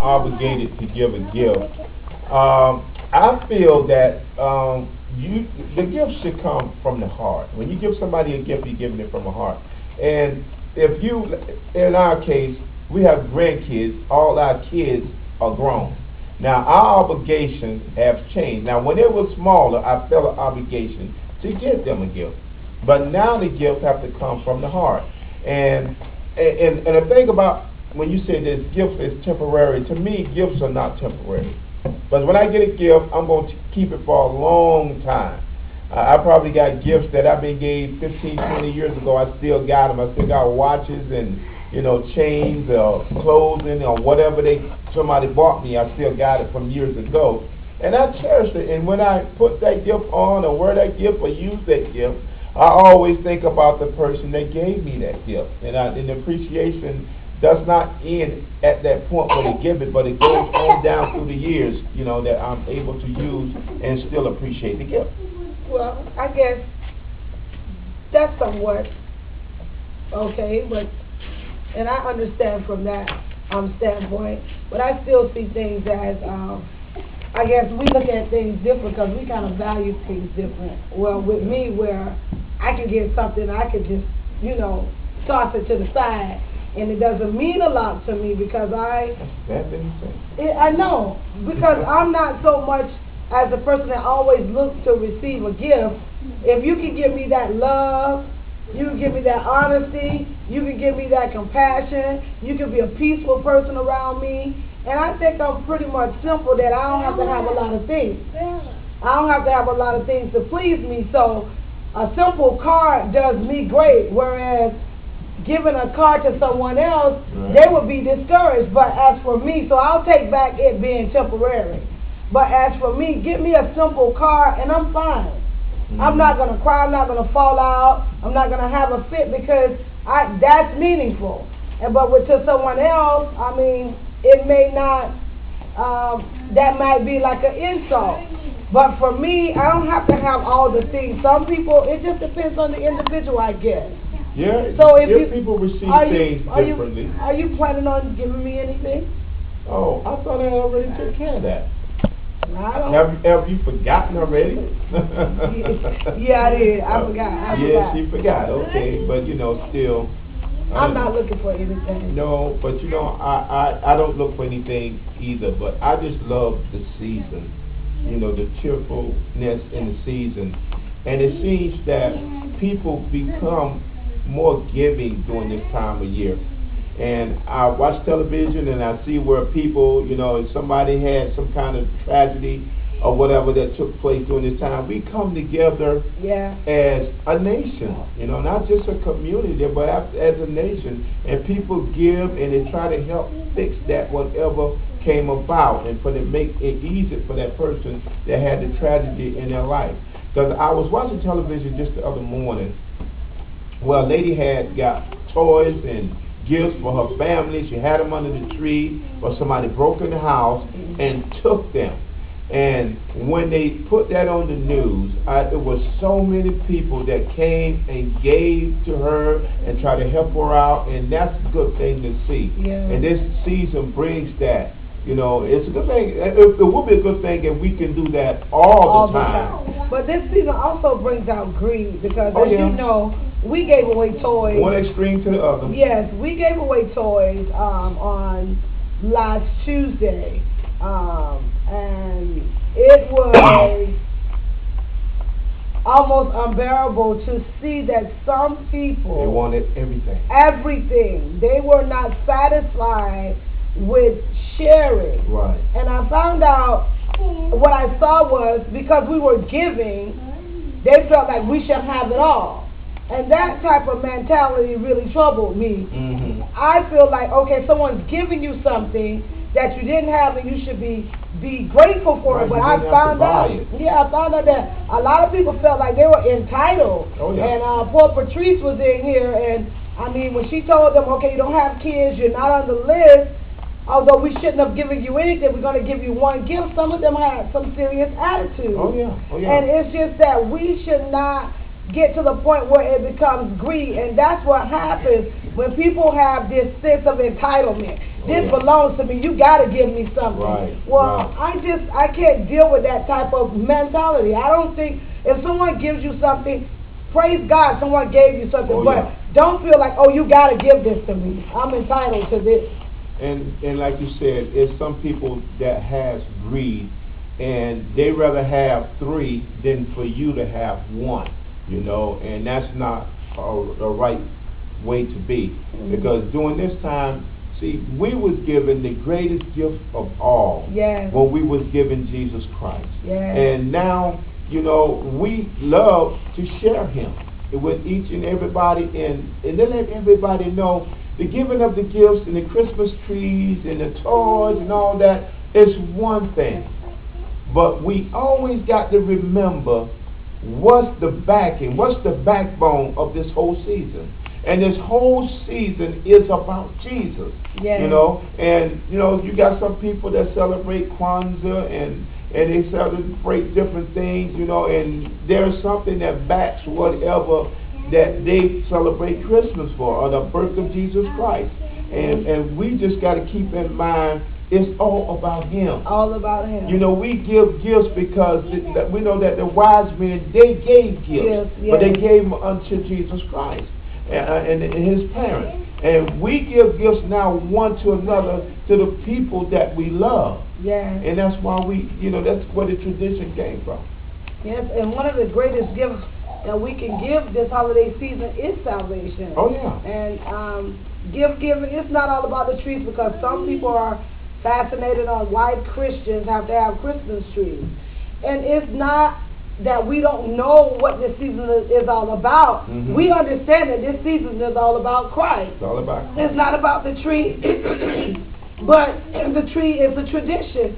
obligated to give a gift. I feel that the gift should come from the heart. When you give somebody a gift, you're giving it from the heart. And if you, in our case, we have grandkids. All our kids are grown. Now our obligations have changed. Now when they were smaller, I felt an obligation to give them a gift. But now the gifts have to come from the heart. And the thing about when you say this gift is temporary, to me gifts are not temporary. But when I get a gift, I'm going to keep it for a long time. I probably got gifts that I've been gave 15, 20 years ago. I still got them. I still got watches and chains or clothing or whatever somebody bought me. I still got it from years ago, and I cherish it. And when I put that gift on or wear that gift or use that gift, I always think about the person that gave me that gift, and the appreciation does not end at that point when they give it, but it goes on down through the years, that I'm able to use and still appreciate the gift. Well, I guess that's somewhat okay, and I understand from that standpoint, but I still see things as, I guess we look at things different because we kind of value things different. Well, with me, where I can get something, I could just, toss it to the side, and it doesn't mean a lot to me because I know, because I'm not so much as a person that always looks to receive a gift. If you can give me that love, you can give me that honesty, you can give me that compassion, you can be a peaceful person around me, and I think I'm pretty much simple that I don't have to have a lot of things. I don't have to have a lot of things to please me, so a simple card does me great, whereas giving a card to someone else, they would be discouraged. But as for me, so I'll take back it being temporary. But as for me, give me a simple card and I'm fine. I'm not going to cry, I'm not going to fall out, I'm not going to have a fit because that's meaningful. But to someone else, I mean, it may not, that might be like an insult. But for me, I don't have to have all the things. Some people, it just depends on the individual, I guess. Yeah, so if people receive things differently. Are you planning on giving me anything? Oh, I thought I already took care of that. Have you forgotten already? Yeah, I did. I forgot. Yes, you forgot. Okay, but still. I'm not looking for anything. No, but I don't look for anything either. But I just love the season. The cheerfulness in the season, and it seems that people become more giving during this time of year. And I watch television and I see where people, if somebody had some kind of tragedy or whatever that took place during this time, we come together as a nation, not just a community, but as a nation. And people give and they try to help fix that whatever came about and make it easy for that person that had the tragedy in their life. Because I was watching television just the other morning. Well, a lady had got toys and gifts for her family. She had them under the tree, but somebody broke in the house and took them. And when they put that on the news, there was so many people that came and gave to her and tried to help her out, and that's a good thing to see. Yeah. And this season brings that. It's a good thing. It will be a good thing if we can do that all the time. But this season also brings out greed because, as you know, we gave away toys. One extreme to the other. Yes, we gave away toys on last Tuesday, and it was almost unbearable to see that some people, they wanted everything. Everything. They were not satisfied with sharing. Right. And I found out, what I saw was, because we were giving, they felt like we should have it all. And that type of mentality really troubled me. Mm-hmm. I feel like, okay, someone's giving you something that you didn't have and you should be grateful for it. But I found out, that a lot of people felt like they were entitled. Oh, yeah. And poor Patrice was in here, and I mean, when she told them, okay, you don't have kids, you're not on the list, although we shouldn't have given you anything, we're going to give you one gift. Some of them had some serious attitude. Oh, yeah. And it's just that we should not get to the point where it becomes greed, and that's what happens. When people have this sense of entitlement, this yeah. belongs to me, you got to give me something. Right, Well, right. I can't deal with that type of mentality. I don't think if someone gives you something, praise God, someone gave you something, Oh, but yeah. don't feel like, oh, you got to give this to me. I'm entitled to this. And like you said, it's some people that has greed, and they rather have three than for you to have one, you know, and that's not a right way to be. Because during this time, see, we was given the greatest gift of all. Yes. When we was given Jesus Christ. Yes. And now, you know, we love to share him with each and everybody, and then let everybody know the giving of the gifts and the Christmas trees and the toys and all that is one thing. But we always got to remember what's the backing, what's the backbone of this whole season. And this whole season is about Jesus. Yes. You know, and you know, you got some people that celebrate Kwanzaa and they celebrate different things, you know, and there's something that backs whatever that they celebrate Christmas for, or the birth of Jesus Christ. And we just got to keep in mind it's all about him. All about him. You know, we give gifts because we know that the wise men, they gave gifts, Yes, but they yes. gave them unto Jesus Christ and his parents. And we give gifts now one to another to the people that we love. Yes. And that's why we, you know, that's where the tradition came from. Yes, and one of the greatest gifts that we can give this holiday season is salvation. Oh, yeah. And giving, it's not all about the trees, because some people are fascinated on why Christians have to have Christmas trees. And it's not that we don't know what this season is all about. Mm-hmm. We understand that this season is all about Christ. It's all about Christ. It's not about the tree, but the tree is a tradition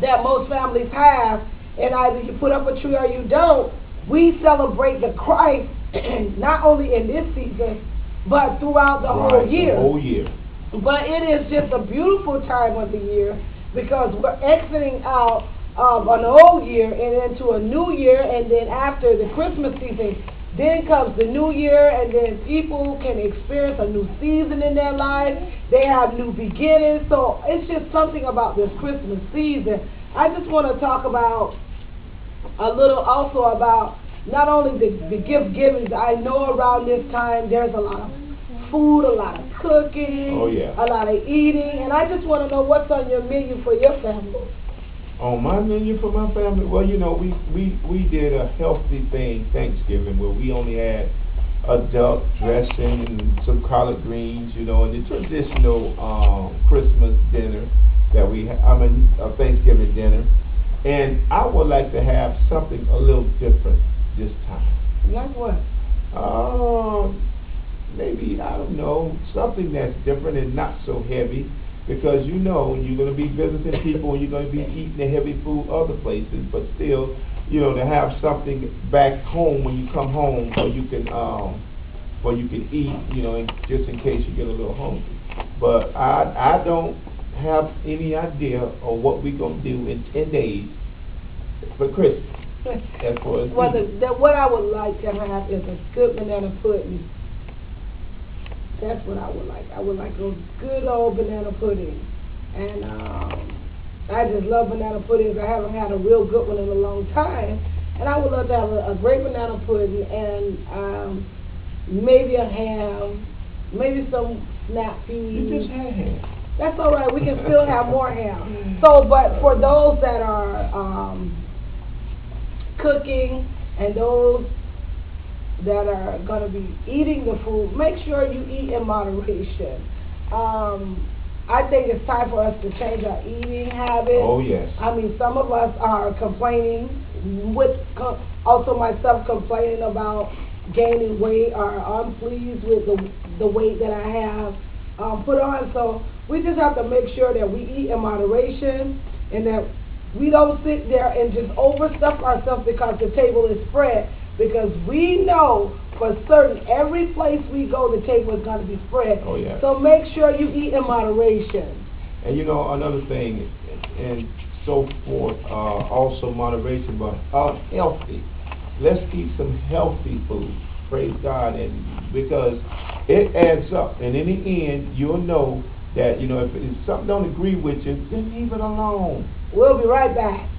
that most families have, and either you put up a tree or you don't. We celebrate the Christ not only in this season, but throughout the whole year. The whole year. But it is just a beautiful time of the year, because we're exiting out of an old year and into a new year, and then after the Christmas season, then comes the new year, and then people can experience a new season in their life. They have new beginnings. So it's just something about this Christmas season. I just want to talk about a little also about not only the gift giving. I know around this time there's a lot of food, a lot of cooking, Oh, yeah. a lot of eating, and I just want to know what's on your menu for your family. On my menu for my family, well, you know, we did a healthy thing Thanksgiving where we only had a duck dressing and some collard greens, you know, and the traditional Christmas dinner that a Thanksgiving dinner. And I would like to have something a little different this time. Like what? Maybe, I don't know, something that's different and not so heavy. Because you know you're going to be visiting people and you're going to be eating the heavy food other places, but still, you know, to have something back home when you come home, or you can eat, you know, just in case you get a little hungry. But I don't have any idea of what we're going to do in 10 days for Christmas. As far as Well, what I would like to have is a good banana pudding. That's what I would like. I would like a good old banana pudding. And I just love banana puddings. I haven't had a real good one in a long time. And I would love to have a great banana pudding and maybe a ham, maybe some snap peas. You just had ham. That's all right. We can still have more ham. So, but for those that are cooking and those that are going to be eating the food, make sure you eat in moderation. I think it's time for us to change our eating habits. Oh, yes. I mean, some of us are complaining, also myself complaining about gaining weight or unpleased with the weight that I have put on. So we just have to make sure that we eat in moderation and that we don't sit there and just overstuff ourselves because the table is spread. Because we know for certain every place we go, the table is going to be spread. Oh, yeah. So make sure you eat in moderation. And you know, another thing, and so forth, also moderation, but healthy. Let's eat some healthy food. Praise God, and because it adds up, and in the end, you'll know that, if something don't agree with you, then leave it alone. We'll be right back.